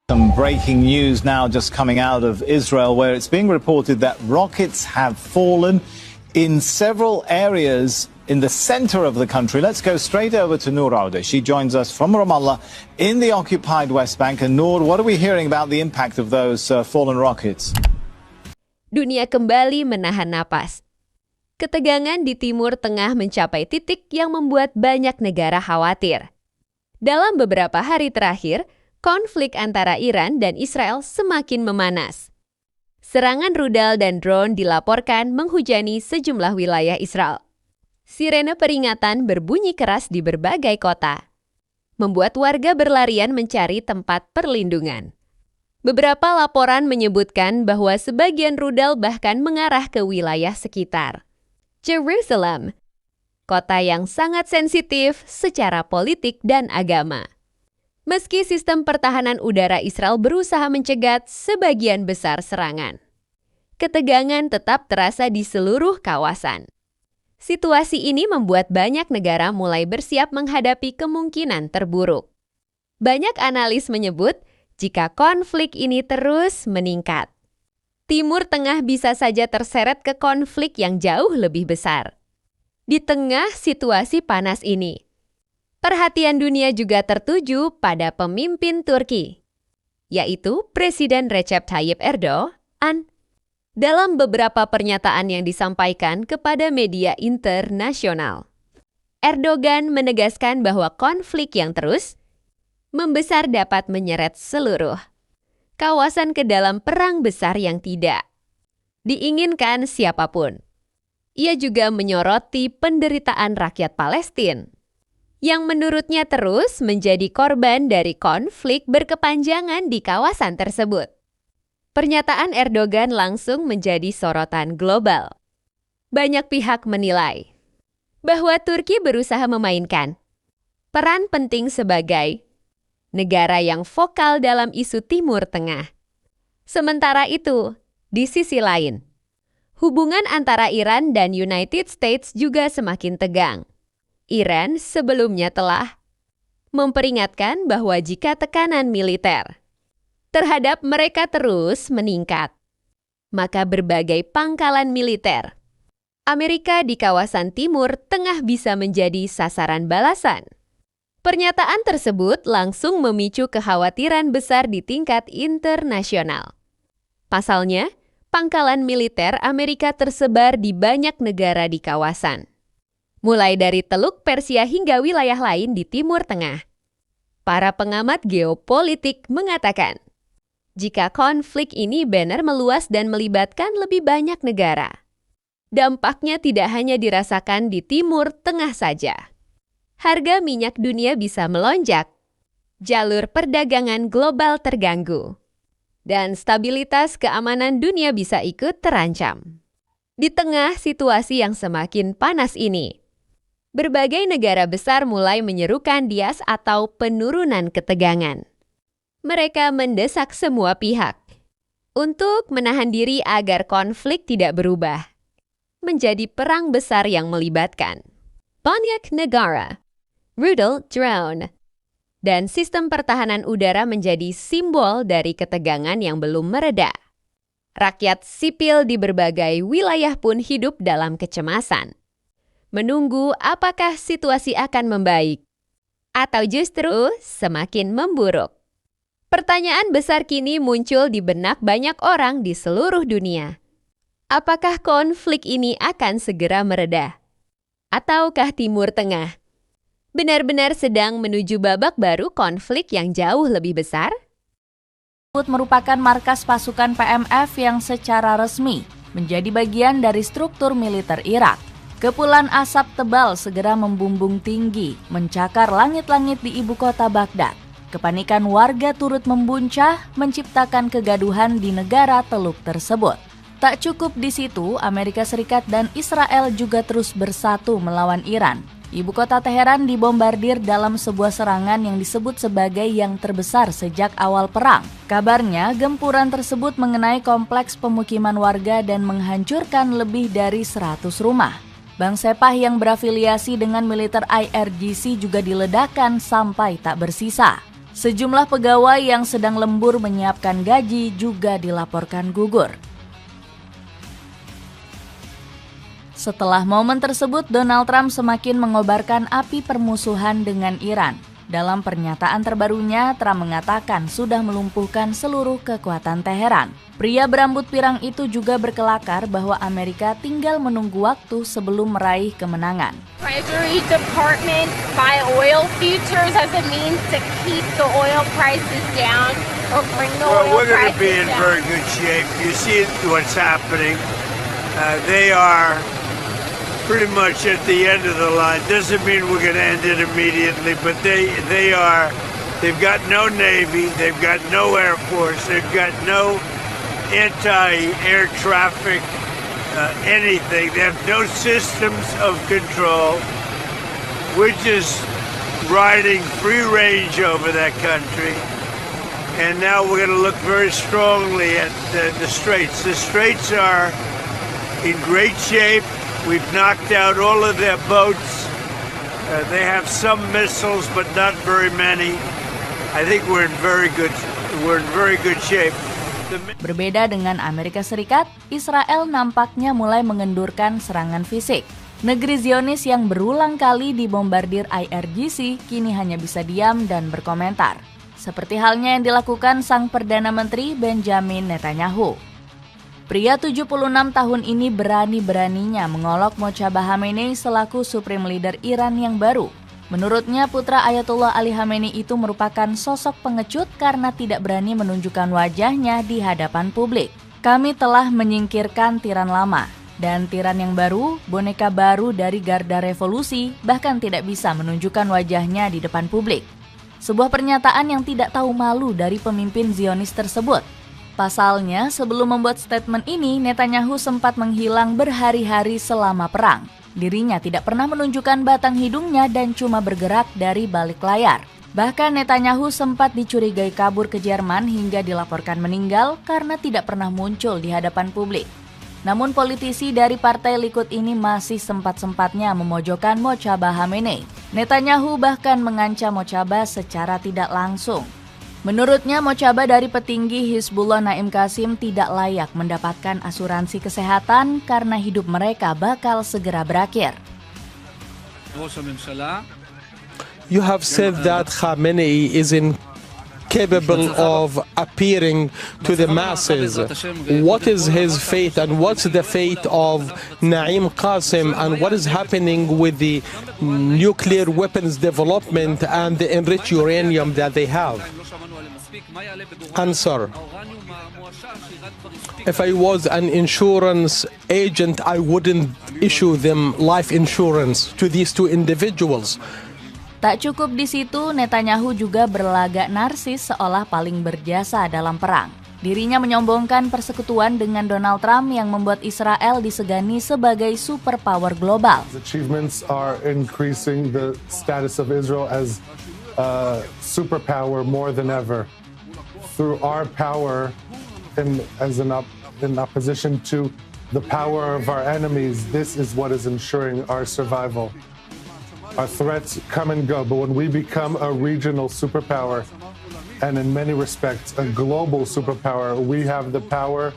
Some breaking news now just coming out of Israel, where it's being reported that rockets have fallen in several areas in the center of the country. Let's go straight over to Noor Auda. She joins us from Ramallah in the occupied West Bank. And Noor, what are we hearing about the impact of those fallen rockets? Dunia kembali menahan napas. Ketegangan di Timur Tengah mencapai titik yang membuat banyak negara khawatir. Dalam beberapa hari terakhir, konflik antara Iran dan Israel semakin memanas. Serangan rudal dan drone dilaporkan menghujani sejumlah wilayah Israel. Sirene peringatan berbunyi keras di berbagai kota, membuat warga berlarian mencari tempat perlindungan. Beberapa laporan menyebutkan bahwa sebagian rudal bahkan mengarah ke wilayah sekitar. Jerusalem, kota yang sangat sensitif secara politik dan agama. Meski sistem pertahanan udara Israel berusaha mencegat sebagian besar serangan, ketegangan tetap terasa di seluruh kawasan. Situasi ini membuat banyak negara mulai bersiap menghadapi kemungkinan terburuk. Banyak analis menyebut jika konflik ini terus meningkat, Timur Tengah bisa saja terseret ke konflik yang jauh lebih besar. Di tengah situasi panas ini, perhatian dunia juga tertuju pada pemimpin Turki, yaitu Presiden Recep Tayyip Erdogan. Dalam beberapa pernyataan yang disampaikan kepada media internasional, Erdogan menegaskan bahwa konflik yang terus membesar dapat menyeret seluruh kawasan ke dalam perang besar yang tidak diinginkan siapapun. Ia juga menyoroti penderitaan rakyat Palestina, yang menurutnya terus menjadi korban dari konflik berkepanjangan di kawasan tersebut. Pernyataan Erdogan langsung menjadi sorotan global. Banyak pihak menilai bahwa Turki berusaha memainkan peran penting sebagai negara yang vokal dalam isu Timur Tengah. Sementara itu, di sisi lain, hubungan antara Iran dan United States juga semakin tegang. Iran sebelumnya telah memperingatkan bahwa jika tekanan militer terhadap mereka terus meningkat, maka berbagai pangkalan militer Amerika di kawasan Timur Tengah bisa menjadi sasaran balasan. Pernyataan tersebut langsung memicu kekhawatiran besar di tingkat internasional. Pasalnya, pangkalan militer Amerika tersebar di banyak negara di kawasan, mulai dari Teluk Persia hingga wilayah lain di Timur Tengah. Para pengamat geopolitik mengatakan, jika konflik ini benar meluas dan melibatkan lebih banyak negara, dampaknya tidak hanya dirasakan di Timur Tengah saja. Harga minyak dunia bisa melonjak, jalur perdagangan global terganggu, dan stabilitas keamanan dunia bisa ikut terancam. Di tengah situasi yang semakin panas ini, berbagai negara besar mulai menyerukan dias atau penurunan ketegangan. Mereka mendesak semua pihak untuk menahan diri agar konflik tidak berubah menjadi perang besar yang melibatkan banyak negara, rudal drone, dan sistem pertahanan udara menjadi simbol dari ketegangan yang belum mereda. Rakyat sipil di berbagai wilayah pun hidup dalam kecemasan, menunggu apakah situasi akan membaik atau justru semakin memburuk. Pertanyaan besar kini muncul di benak banyak orang di seluruh dunia. Apakah konflik ini akan segera mereda? Ataukah Timur Tengah benar-benar sedang menuju babak baru konflik yang jauh lebih besar? Merupakan markas pasukan PMF yang secara resmi menjadi bagian dari struktur militer Irak. Kepulan asap tebal segera membumbung tinggi, mencakar langit-langit di ibu kota Baghdad. Kepanikan warga turut membuncah, menciptakan kegaduhan di negara teluk tersebut. Tak cukup di situ, Amerika Serikat dan Israel juga terus bersatu melawan Iran. Ibu kota Teheran dibombardir dalam sebuah serangan yang disebut sebagai yang terbesar sejak awal perang. Kabarnya, gempuran tersebut mengenai kompleks pemukiman warga dan menghancurkan lebih dari 100 rumah. Bank Sepah yang berafiliasi dengan militer IRGC juga diledakkan sampai tak bersisa. Sejumlah pegawai yang sedang lembur menyiapkan gaji juga dilaporkan gugur. Setelah momen tersebut, Donald Trump semakin mengobarkan api permusuhan dengan Iran. Dalam pernyataan terbarunya, Trump mengatakan sudah melumpuhkan seluruh kekuatan Teheran. Pria berambut pirang itu juga berkelakar bahwa Amerika tinggal menunggu waktu sebelum meraih kemenangan. Treasury Department buy oil futures as a means to keep the oil prices down or bring the oil we're going to prices be in down. very good shape. You see what's happening. They are pretty much at the end of the line. Doesn't mean we're going to end it immediately, but they've got no Navy, they've got no Air Force, they've got no anti-air traffic, anything. They have no systems of control. We're just riding free range over that country. And now we're going to look very strongly at the Straits. The Straits are in great shape. We've knocked out all of their boats. They have some missiles, but not very many. I think we're in very good shape. Berbeda dengan Amerika Serikat, Israel nampaknya mulai mengendurkan serangan fisik. Negeri Zionis yang berulang kali dibombardir IRGC kini hanya bisa diam dan berkomentar. Seperti halnya yang dilakukan sang Perdana Menteri Benjamin Netanyahu. Pria 76 tahun ini berani-beraninya mengolok Mojtaba Khamenei selaku Supreme Leader Iran yang baru. Menurutnya, putra Ayatollah Ali Khamenei itu merupakan sosok pengecut karena tidak berani menunjukkan wajahnya di hadapan publik. Kami telah menyingkirkan tiran lama, dan tiran yang baru, boneka baru dari Garda Revolusi, bahkan tidak bisa menunjukkan wajahnya di depan publik. Sebuah pernyataan yang tidak tahu malu dari pemimpin Zionis tersebut. Pasalnya, sebelum membuat statement ini, Netanyahu sempat menghilang berhari-hari selama perang. Dirinya tidak pernah menunjukkan batang hidungnya dan cuma bergerak dari balik layar. Bahkan Netanyahu sempat dicurigai kabur ke Jerman hingga dilaporkan meninggal karena tidak pernah muncul di hadapan publik. Namun politisi dari Partai Likud ini masih sempat-sempatnya memojokkan Mojtaba Khamenei. Netanyahu bahkan mengancam Mojtaba secara tidak langsung. Menurutnya, Mojtaba dari petinggi Hizbullah Naim Qasim tidak layak mendapatkan asuransi kesehatan karena hidup mereka bakal segera berakhir. You have said that Khamenei is incapable of appearing to the masses. What is his fate and what's the fate of Naim Qasim and what is happening with the nuclear weapons development and the enriched uranium that they have? Answer. If I was an insurance agent, I wouldn't issue them life insurance to these two individuals. Tak cukup di situ, Netanyahu juga berlagak narsis seolah paling berjasa dalam perang. Dirinya menyombongkan persekutuan dengan Donald Trump yang membuat Israel disegani sebagai superpower global. Achievements are increasing the status of Israel as a superpower more than ever. Through our power in opposition to the power of our enemies, this is what is ensuring our survival. Our threats come and go, but when we become a regional superpower, and in many respects a global superpower, we have the power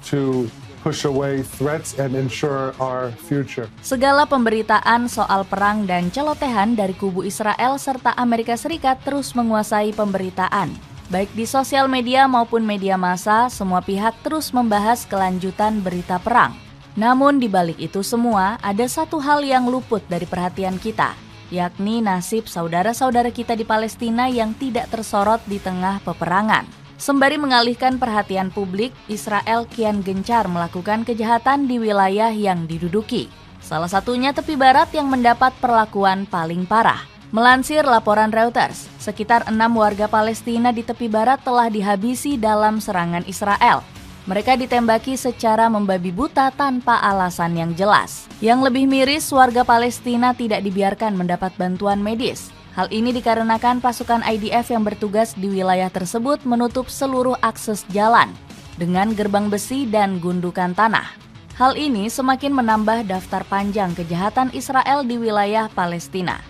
to push away threats and ensure our future. Segala pemberitaan soal perang dan celotehan dari kubu Israel serta Amerika Serikat terus menguasai pemberitaan. Baik di sosial media maupun media massa, semua pihak terus membahas kelanjutan berita perang. Namun di balik itu semua, ada satu hal yang luput dari perhatian kita, yakni nasib saudara-saudara kita di Palestina yang tidak tersorot di tengah peperangan. Sembari mengalihkan perhatian publik, Israel kian gencar melakukan kejahatan di wilayah yang diduduki. Salah satunya tepi barat yang mendapat perlakuan paling parah. Melansir laporan Reuters, sekitar 6 warga Palestina di tepi barat telah dihabisi dalam serangan Israel. Mereka ditembaki secara membabi buta tanpa alasan yang jelas. Yang lebih miris, warga Palestina tidak dibiarkan mendapat bantuan medis. Hal ini dikarenakan pasukan IDF yang bertugas di wilayah tersebut menutup seluruh akses jalan dengan gerbang besi dan gundukan tanah. Hal ini semakin menambah daftar panjang kejahatan Israel di wilayah Palestina.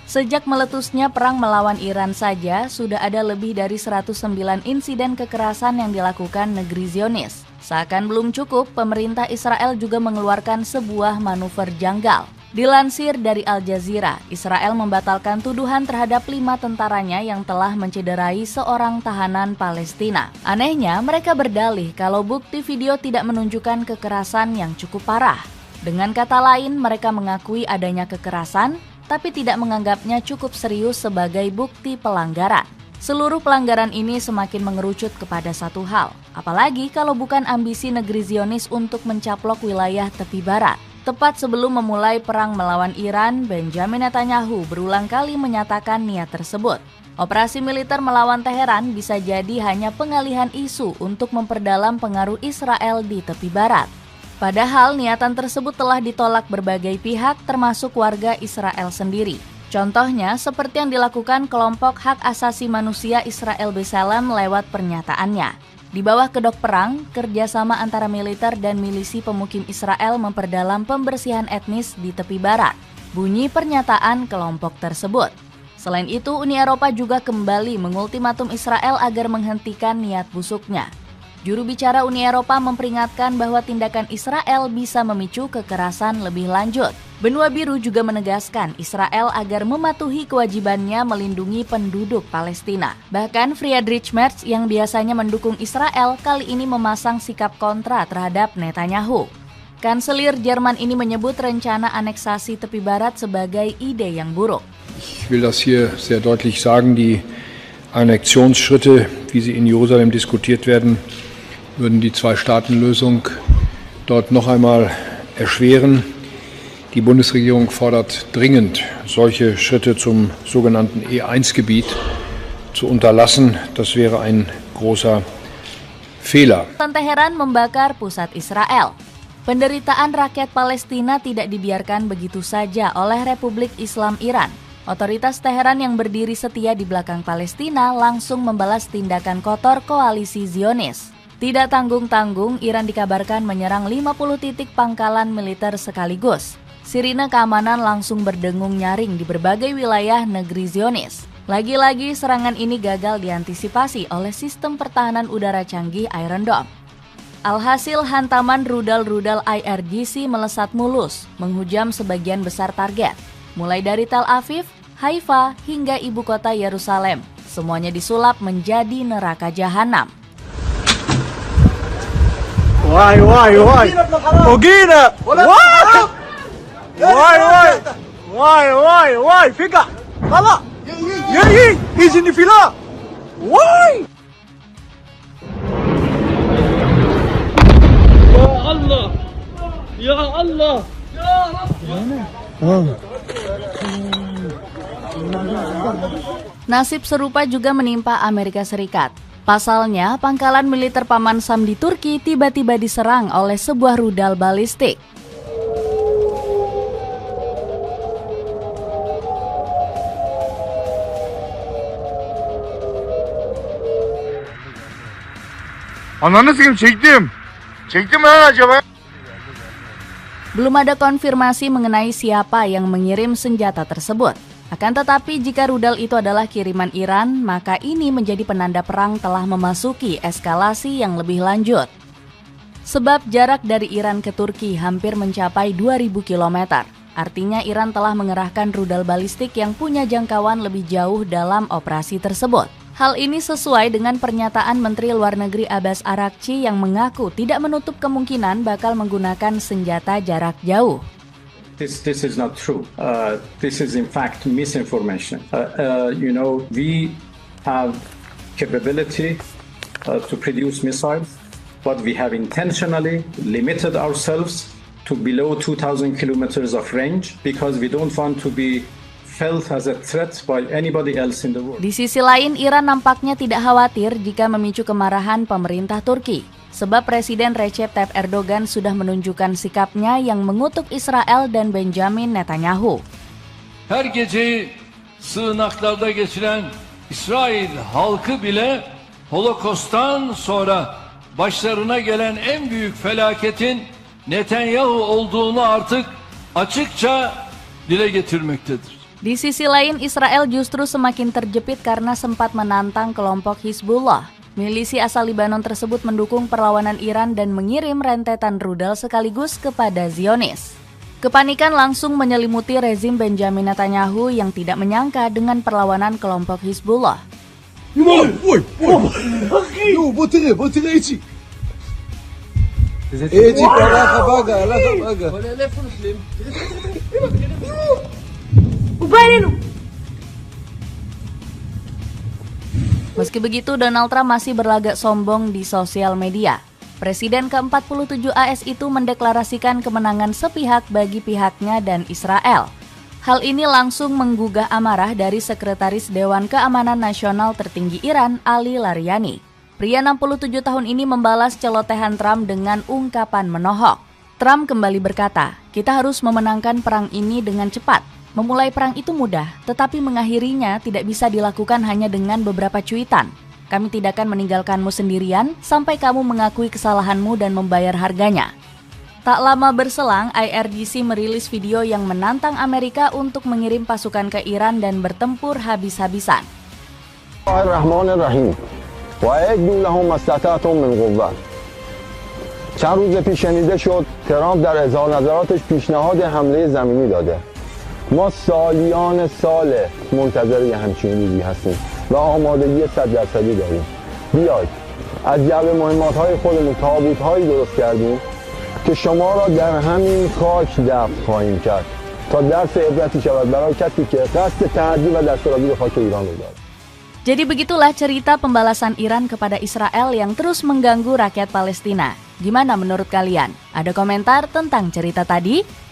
Sejak meletusnya perang melawan Iran saja, sudah ada lebih dari 109 insiden kekerasan yang dilakukan negeri Zionis. Seakan belum cukup, pemerintah Israel juga mengeluarkan sebuah manuver janggal. Dilansir dari Al Jazeera, Israel membatalkan tuduhan terhadap 5 tentaranya yang telah mencederai seorang tahanan Palestina. Anehnya, mereka berdalih kalau bukti video tidak menunjukkan kekerasan yang cukup parah. Dengan kata lain, mereka mengakui adanya kekerasan, tapi tidak menganggapnya cukup serius sebagai bukti pelanggaran. Seluruh pelanggaran ini semakin mengerucut kepada satu hal, apalagi kalau bukan ambisi negeri Zionis untuk mencaplok wilayah tepi barat. Tepat sebelum memulai perang melawan Iran, Benjamin Netanyahu berulang kali menyatakan niat tersebut. Operasi militer melawan Teheran bisa jadi hanya pengalihan isu untuk memperdalam pengaruh Israel di tepi barat. Padahal niatan tersebut telah ditolak berbagai pihak termasuk warga Israel sendiri. Contohnya seperti yang dilakukan kelompok hak asasi manusia Israel B'Tselem lewat pernyataannya. Di bawah kedok perang, kerjasama antara militer dan milisi pemukim Israel memperdalam pembersihan etnis di tepi barat. Bunyi pernyataan kelompok tersebut. Selain itu, Uni Eropa juga kembali mengultimatum Israel agar menghentikan niat busuknya. Juru bicara Uni Eropa memperingatkan bahwa tindakan Israel bisa memicu kekerasan lebih lanjut. Benua Biru juga menegaskan Israel agar mematuhi kewajibannya melindungi penduduk Palestina. Bahkan Friedrich Merz yang biasanya mendukung Israel kali ini memasang sikap kontra terhadap Netanyahu. Kanselir Jerman ini menyebut rencana aneksasi tepi barat sebagai ide yang buruk. Ich will das hier sehr deutlich sagen, die Annexionsschritte, wie sie in Jerusalem diskutiert werden, würden die Zwei-Staaten-Lösung dort noch einmal erschweren. Die Bundesregierung fordert dringend, solche Schritte zum sogenannten E1-Gebiet zu unterlassen. Das wäre ein großer Fehler. Teheran membakar pusat Israel. Penderitaan rakyat Palestina tidak dibiarkan begitu saja oleh Republik Islam Iran. Otoritas Teheran yang berdiri setia di belakang Palestina langsung membalas tindakan kotor koalisi Zionis. Tidak tanggung-tanggung, Iran dikabarkan menyerang 50 titik pangkalan militer sekaligus. Sirine keamanan langsung berdengung nyaring di berbagai wilayah negeri Zionis. Lagi-lagi serangan ini gagal diantisipasi oleh sistem pertahanan udara canggih Iron Dome. Alhasil hantaman rudal-rudal IRGC melesat mulus, menghujam sebagian besar target. Mulai dari Tel Aviv, Haifa, hingga ibu kota Yerusalem. Semuanya disulap menjadi neraka jahanam. Why? Ogina! Why? Fika! Kala! He's in the fila! Why? Ya Allah! Nasib serupa juga menimpa Amerika Serikat. Pasalnya, pangkalan militer Paman Sam di Turki tiba-tiba diserang oleh sebuah rudal balistik. Ananı sikeyim çektim. Çektim lan acaba? Belum ada konfirmasi mengenai siapa yang mengirim senjata tersebut. Akan tetapi jika rudal itu adalah kiriman Iran, maka ini menjadi penanda perang telah memasuki eskalasi yang lebih lanjut. Sebab jarak dari Iran ke Turki hampir mencapai 2.000 km. Artinya Iran telah mengerahkan rudal balistik yang punya jangkauan lebih jauh dalam operasi tersebut. Hal ini sesuai dengan pernyataan Menteri Luar Negeri Abbas Araghchi yang mengaku tidak menutup kemungkinan bakal menggunakan senjata jarak jauh. This is not true. This is in fact misinformation. We have capability to produce missiles, but we have intentionally limited ourselves to below 2,000 kilometers of range because we don't want to be felt as a threat by anybody else in the world. Di sisi lain, Iran nampaknya tidak khawatir jika memicu kemarahan pemerintah Turki. Sebab Presiden Recep Tayyip Erdogan sudah menunjukkan sikapnya yang mengutuk Israel dan Benjamin Netanyahu. Her geceyi sığınaklarda geçiren İsrail halkı bile Holokost'tan sonra başlarına gelen en büyük felaketin Netanyahu olduğunu artık açıkça dile getirmektedir. Di sisi lain, Israel justru semakin terjepit karena sempat menantang kelompok Hizbullah. Milisi asal Libanon tersebut mendukung perlawanan Iran dan mengirim rentetan rudal sekaligus kepada Zionis. Kepanikan langsung menyelimuti rezim Benjamin Netanyahu yang tidak menyangka dengan perlawanan kelompok Hizbullah. Meski begitu, Donald Trump masih berlagak sombong di sosial media. Presiden ke-47 AS itu mendeklarasikan kemenangan sepihak bagi pihaknya dan Israel. Hal ini langsung menggugah amarah dari Sekretaris Dewan Keamanan Nasional tertinggi Iran, Ali Laryani. Pria 67 tahun ini membalas celotehan Trump dengan ungkapan menohok. Trump kembali berkata, "Kita harus memenangkan perang ini dengan cepat. Memulai perang itu mudah, tetapi mengakhirinya tidak bisa dilakukan hanya dengan beberapa cuitan. Kami tidak akan meninggalkanmu sendirian sampai kamu mengakui kesalahanmu dan membayar harganya." Tak lama berselang, IRGC merilis video yang menantang Amerika untuk mengirim pasukan ke Iran dan bertempur habis-habisan. چند روز پیش شنیده شد ترامپ در اظهار نظراتش پیشنهاد حمله زمینی داده. ما سالیان سال منتظر یه همچین روزی هستیم و آمادگی 100% داریم. بیاید از جعبه مهمات‌های خودمون تابوت‌هایی درست کردیم که شما را در همین خاک دفن خواهیم کرد تا درس عبرتی شود برای کسی که قصد تعدی و دستاوردی به خاک ایران رو دارد. Jadi begitulah cerita pembalasan Iran kepada Israel yang terus mengganggu rakyat Palestina. Gimana menurut kalian? Ada komentar tentang cerita tadi?